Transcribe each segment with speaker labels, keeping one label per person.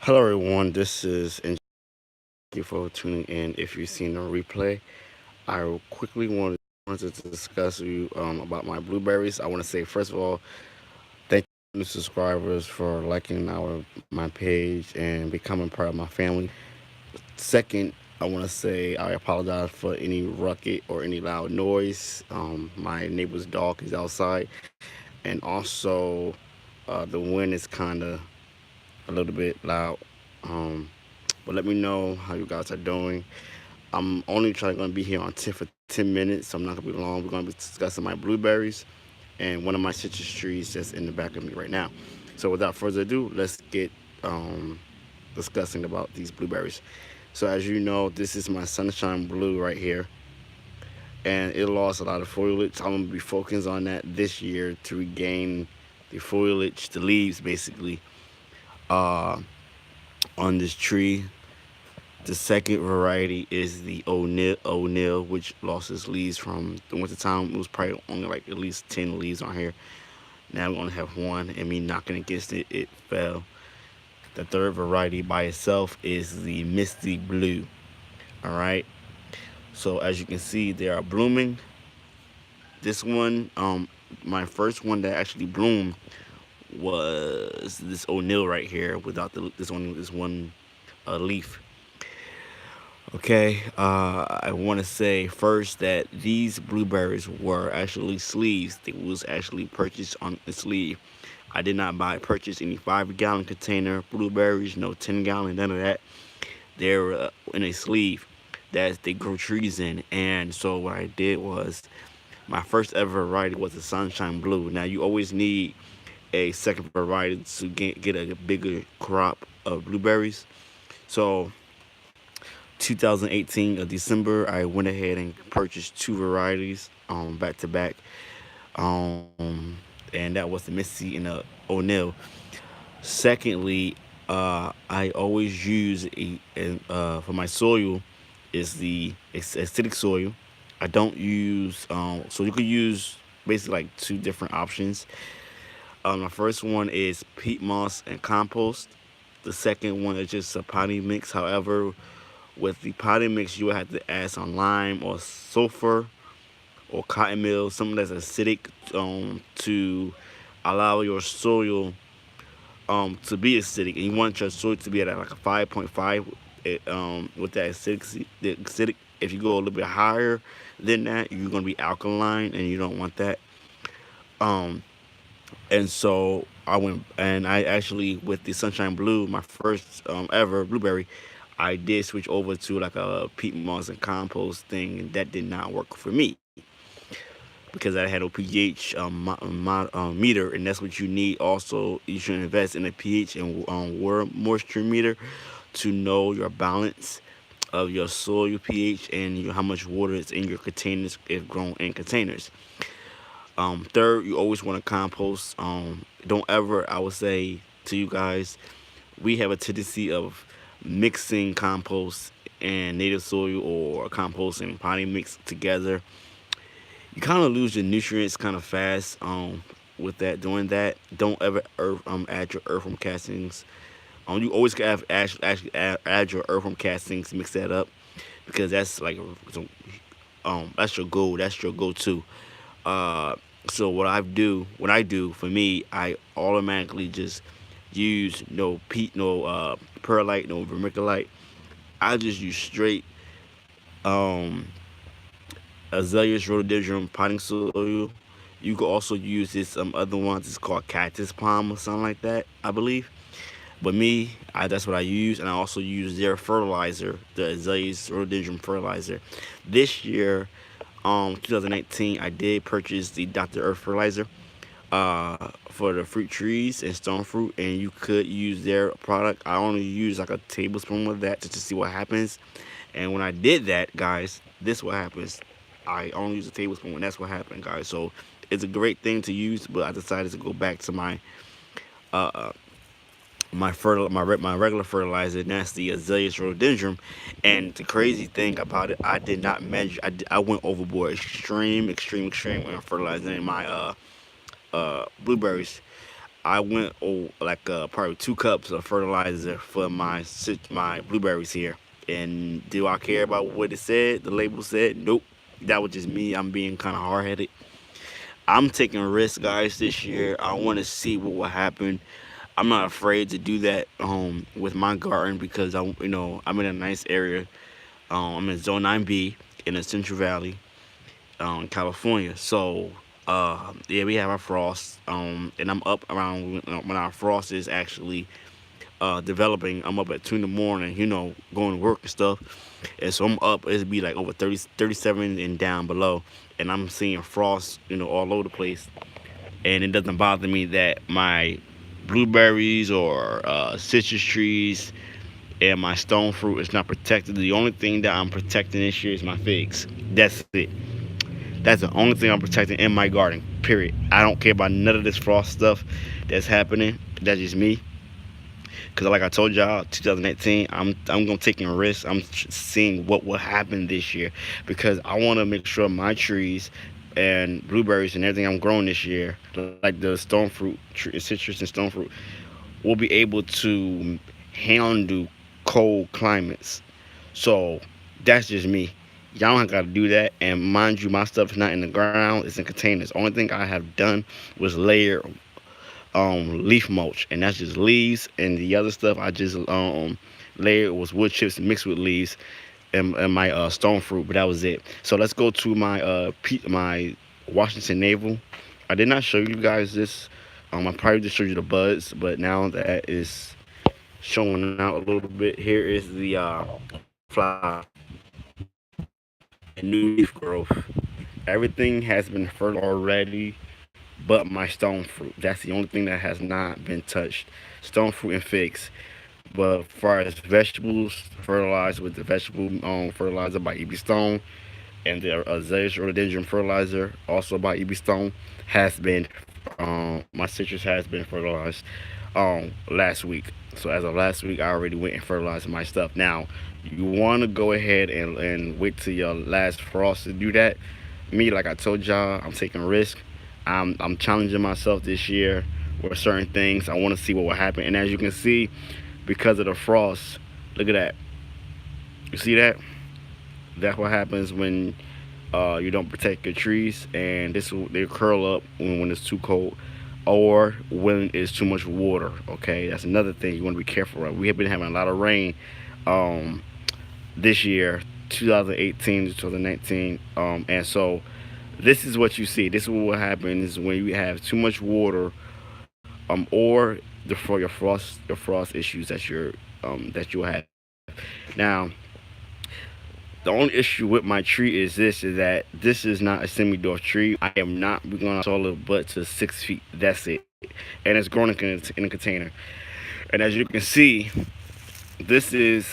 Speaker 1: Hello, everyone. This is and thank you for tuning in. If you've seen the replay, I quickly wanted to discuss with you about my blueberries. I want to say first of all, thank you new subscribers for liking my page and becoming part of my family. Second, I want to say I apologize for any ruckus or any loud noise. My neighbor's dog is outside, and also the wind is kind of a little bit loud. Um, but let me know how you guys are doing. I'm only trying going to be here on 10 for 10 minutes, so I'm not going to be long. We're going to be discussing my blueberries and one of my citrus trees that's in the back of me right now. So without further ado, let's get um, discussing about these blueberries. So as you know, this is my sunshine blue right here, and it lost a lot of foliage. I'm going to be focusing on that this year to regain the foliage, the leaves basically, uh, on this tree. The second variety is the O'Neill, which lost its leaves from the winter time. It was probably only like at least 10 leaves on here. Now we only have one, and me knocking against it, it fell. The third variety by itself is the Misty Blue. All right. So as you can see, they are blooming. This one, my first one that actually bloomed was this O'Neill right here, without this one leaf. Okay, I want to say first that these blueberries were actually sleeves. They was actually purchased on the sleeve. I did not purchase any 5 gallon container blueberries, no 10 gallon, none of that. They're in a sleeve that they grow trees in. And so what I did was my first ever variety was the Sunshine Blue. Now you always need a second variety to get a bigger crop of blueberries. So 2018 of December, I went ahead and purchased two varieties back to back, and that was the Missy and the O'Neill. Secondly, I always use for my soil is the acidic soil. I don't use so you could use basically like two different options. My first one is peat moss and compost. The second one is just a potting mix. However, with the potting mix, you will have to add some lime or sulfur or cotton meal, something that's acidic, to allow your soil to be acidic. And you want your soil to be at like a 5.5 with that acidic. The acidic. If you go a little bit higher than that, you're gonna be alkaline, and you don't want that. Um, and so I went and I actually with the Sunshine Blue, my first ever blueberry, I did switch over to like a peat moss and compost thing, and that did not work for me because I had a pH meter, and that's what you need. Also, you should invest in a pH and water moisture meter to know your balance of your soil pH and how much water is in your containers if grown in containers. Third, you always want to compost. Don't ever, I would say to you guys, we have a tendency of mixing compost and native soil or compost and potting mix together. You kind of lose your nutrients kind of fast with that doing that. Don't ever add your earthworm castings. You always have actually add your earthworm castings, mix that up because that's like that's your goal. That's your go-to. Uh, so what I do for me, I automatically just use no peat, no perlite, no vermiculite. I just use straight um, azaleas rhododendron potting soil. You could also use this other ones. It's called cactus palm or something like that, I believe. But me, that's what I use, and I also use their fertilizer, the azaleas rhododendron fertilizer. This year, 2019, I did purchase the Dr. Earth fertilizer for the fruit trees and stone fruit, and you could use their product. I only use like a tablespoon of that just to see what happens. And when I did that, guys, this what happens. I only use a tablespoon, and that's what happened, guys. So it's a great thing to use, but I decided to go back to uh, my regular fertilizer, and that's the azaleas rhododendron. And the crazy thing about it, I did not measure. I went overboard, extreme, extreme, extreme when fertilizing my blueberries. I went like probably 2 cups of fertilizer for my blueberries here. And do I care about what it said? The label said, nope. That was just me. I'm being kind of hard headed. I'm taking risks, guys, this year. I want to see what will happen. I'm not afraid to do that with my garden because I'm in a nice area. I'm in Zone 9B in the Central Valley, California. So yeah, we have our frost, and I'm up around when our frost is actually developing. I'm up at 2 in the morning, going to work and stuff. And so I'm up, it'd be like over 30, 37 and down below. And I'm seeing frost, all over the place. And it doesn't bother me that my blueberries or citrus trees and my stone fruit is not protected. The only thing that I'm protecting this year is my figs. That's it. That's the only thing I'm protecting in my garden. Period. I don't care about none of this frost stuff that's happening. That's just me. Cause like I told y'all, 2018, I'm gonna taking risks. I'm seeing what will happen this year because I want to make sure my trees and blueberries and everything I'm growing this year, like the stone fruit, citrus and stone fruit, will be able to handle cold climates. So that's just me. Y'all don't got to do that. And mind you, my stuff is not in the ground; it's in containers. Only thing I have done was layer leaf mulch, and that's just leaves, and the other stuff I just layered was wood chips mixed with leaves and my stone fruit, but that was it. So let's go to my Washington navel. I did not show you guys this. I probably just showed you the buds, but now that is showing out a little bit. Here is the flower and new leaf growth. Everything has been fertile already but my stone fruit. That's the only thing that has not been touched. Stone fruit and figs. But as far as vegetables, fertilized with the vegetable fertilizer by EB Stone and the Azaleas rhododendron fertilizer, also by EB Stone, has been my citrus has been fertilized last week. So as of last week, I already went and fertilized my stuff. Now, you want to go ahead and wait till your last frost to do that. Me, like I told y'all, I'm taking risk. I'm challenging myself this year with certain things. I want to see what will happen. And as you can see, because of the frost, look at that. You see that? That's what happens when you don't protect your trees, and they curl up when it's too cold, or when it's too much water. Okay, that's another thing you want to be careful of. We have been having a lot of rain um, this year, 2018 to 2019, and so this is what you see. This is what happens when you have too much water, or for your frost issues that you have. Now, the only issue with my tree is that this is not a semi-dwarf tree. I am not going to tall it but to 6 feet. That's it, and it's growing in a container. And as you can see, this is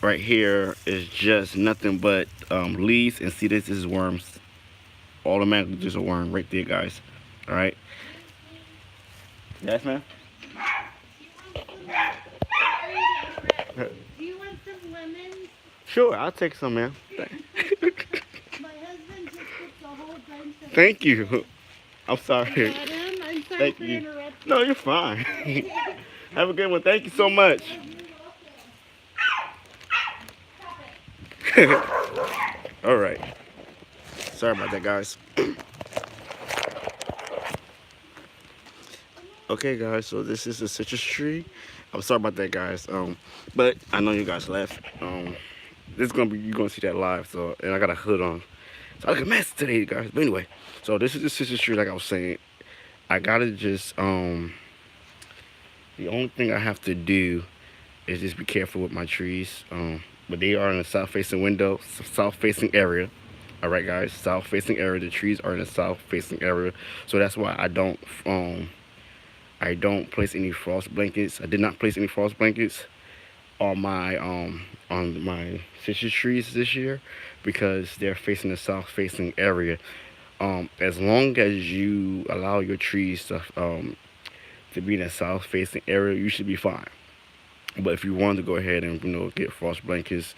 Speaker 1: right here is just nothing but leaves. And see, this is worms. Automatically, just a worm right there, guys. All right. Yes, ma'am.
Speaker 2: Do you want some lemons?
Speaker 1: Sure, I'll take some, ma'am.
Speaker 2: My husband just puts a whole bunch of
Speaker 1: Thank you. I'm sorry.
Speaker 2: Adam, I'm sorry
Speaker 1: Thank
Speaker 2: for
Speaker 1: you.
Speaker 2: interrupting.
Speaker 1: No, you're fine. Have a good one. Thank you so much. All right. Sorry about that, guys. Okay, guys. So this is a citrus tree. I'm sorry about that, guys. But I know you guys left. This is gonna be you're gonna see that live. So, and I got a hood on. So I look a mess today, guys. But anyway, so this is the citrus tree, like I was saying. I gotta just the only thing I have to do is just be careful with my trees. But they are in a south-facing window, south-facing area. All right, guys, south-facing area. The trees are in a south-facing area, so that's why I don't place any frost blankets. I did not place any frost blankets on my citrus trees this year because they're facing the south-facing area. As long as you allow your trees to be in a south-facing area, you should be fine. But if you want to go ahead and get frost blankets,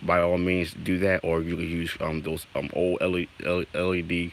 Speaker 1: by all means do that, or you can use those old LED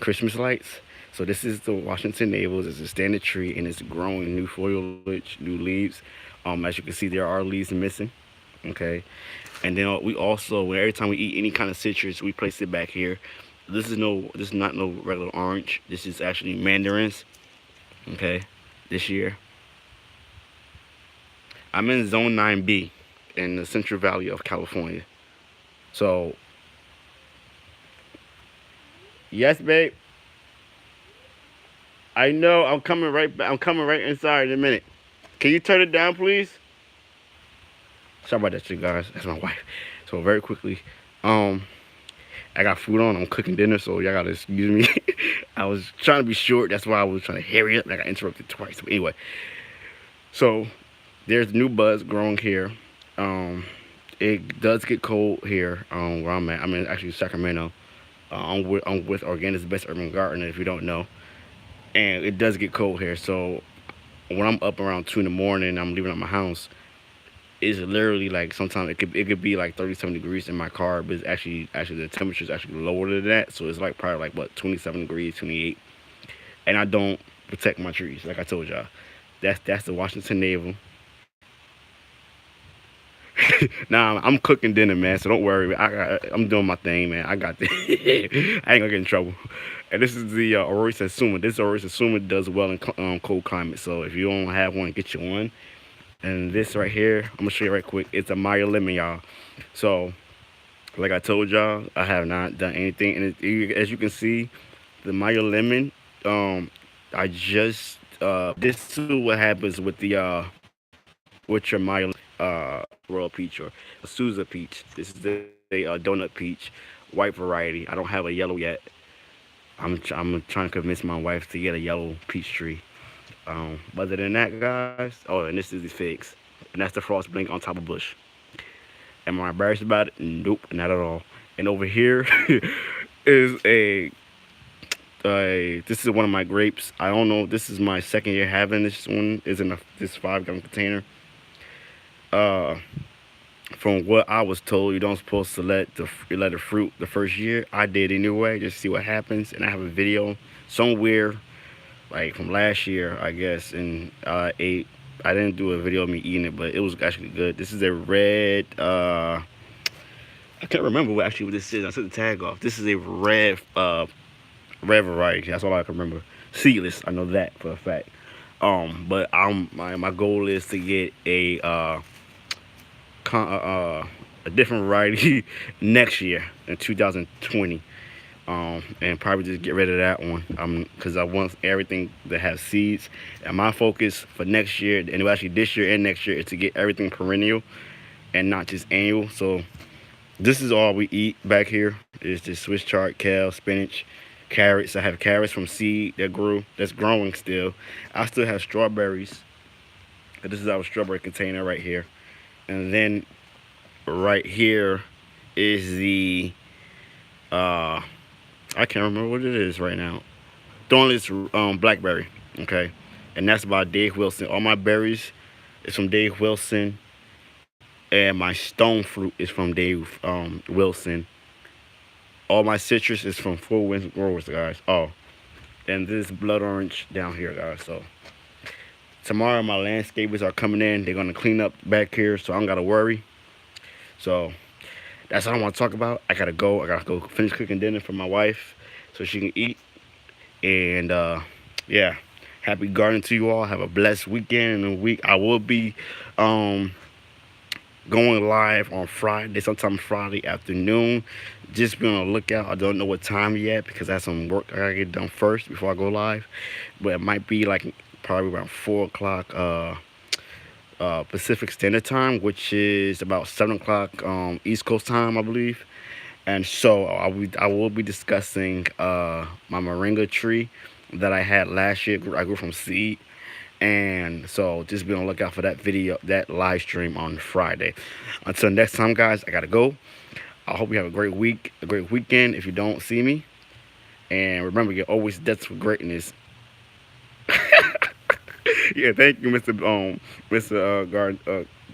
Speaker 1: Christmas lights. So this is the Washington Navels. It's a standard tree and it's growing new foliage, new leaves. As you can see, there are leaves missing. Okay, and then we also, every time we eat any kind of citrus, we place it back here. This is not no regular orange. This is actually mandarins. Okay, this year I'm in Zone 9B in the Central Valley of California. So yes, babe. I know. I'm coming right back. I'm coming right inside in a minute. Can you turn it down, please? Sorry about that, you guys. That's my wife. So very quickly, um, I got food on. I'm cooking dinner, so y'all gotta excuse me. I was trying to be short. That's why I was trying to hurry up. I got interrupted twice. But anyway, so there's new buds growing here. Um, it does get cold here where I'm at. I'm in actually Sacramento. I'm with Organic's Best Urban Gardener, if you don't know. And it does get cold here. So when I'm up around 2 in the morning, I'm leaving out my house. It's literally like sometimes it could be like 37 degrees in my car, but it's actually the temperature is actually lower than that. So it's like probably like what 27 degrees, 28. And I don't protect my trees, like I told y'all. That's the Washington Navel. Nah, I'm cooking dinner, man. So don't worry. I'm doing my thing, man. I got this. I ain't gonna get in trouble. And this is the Aurora Satsuma. This Aurora Satsuma does well in cold climate. So if you don't have one, get you one. And this right here, I'm gonna show you right quick. It's a Meyer lemon, y'all. So, like I told y'all, I have not done anything. And as you can see, the Meyer lemon, I just this is what happens with your Meyer royal peach or a Sousa peach. This is the donut peach, white variety. I don't have a yellow yet. I'm trying to convince my wife to get a yellow peach tree. Other than that, guys, oh, and this is the figs, and that's the frost blink on top of bush. Am I embarrassed about it? Nope, not at all. And over here is this is one of my grapes. I don't know. This is my second year having this one. Is in this 5-gallon container. Uh, from what I was told, you don't supposed to let the fruit the first year. I did anyway, just to see what happens. And I have a video somewhere like from last year, I guess, and ate. I didn't do a video of me eating it, but it was actually good. This is a red. I can't remember what this is. I took the tag off. This is a red variety. That's all I can remember. Seedless. I know that for a fact. But my goal is to get a different variety next year in 2020. And probably just get rid of that one. Because I want everything that has seeds. And my focus for next year, and actually this year and next year, is to get everything perennial and not just annual. So this is all we eat back here. It's just Swiss chard, kale, spinach, carrots. I have carrots from seed that's growing still. I still have strawberries. This is our strawberry container right here. And then right here is the I can't remember what it is right now. Thornless blackberry, okay, and that's by Dave Wilson. All my berries is from Dave Wilson, and my stone fruit is from Dave Wilson. All my citrus is from Four Winds Growers, guys. Oh, and this blood orange down here, guys. So tomorrow my landscapers are coming in. They're gonna clean up back here, so I don't gotta worry. So that's all I want to talk about. I gotta go. I gotta go finish cooking dinner for my wife so she can eat. And yeah, happy gardening to you all. Have a blessed weekend and week. I will be going live on Friday, sometime Friday afternoon. Just be on the lookout. I don't know what time yet because I have some work I gotta get done first before I go live. But it might be like probably around 4 o'clock Pacific Standard Time, which is about 7 o'clock East Coast time, I believe. And so I will be discussing my moringa tree that I had last year. I grew from seed. And so just be on the lookout for that video, that live stream on Friday. Until next time, guys, I gotta go. I hope you have a great week, a great weekend if you don't see me. And remember, you're always destined for greatness. Yeah, thank you, Mr.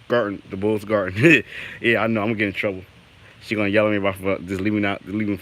Speaker 1: Garden, the Bulls Garden. Yeah, I know I'm gonna get in trouble. She gonna yell at me about just leaving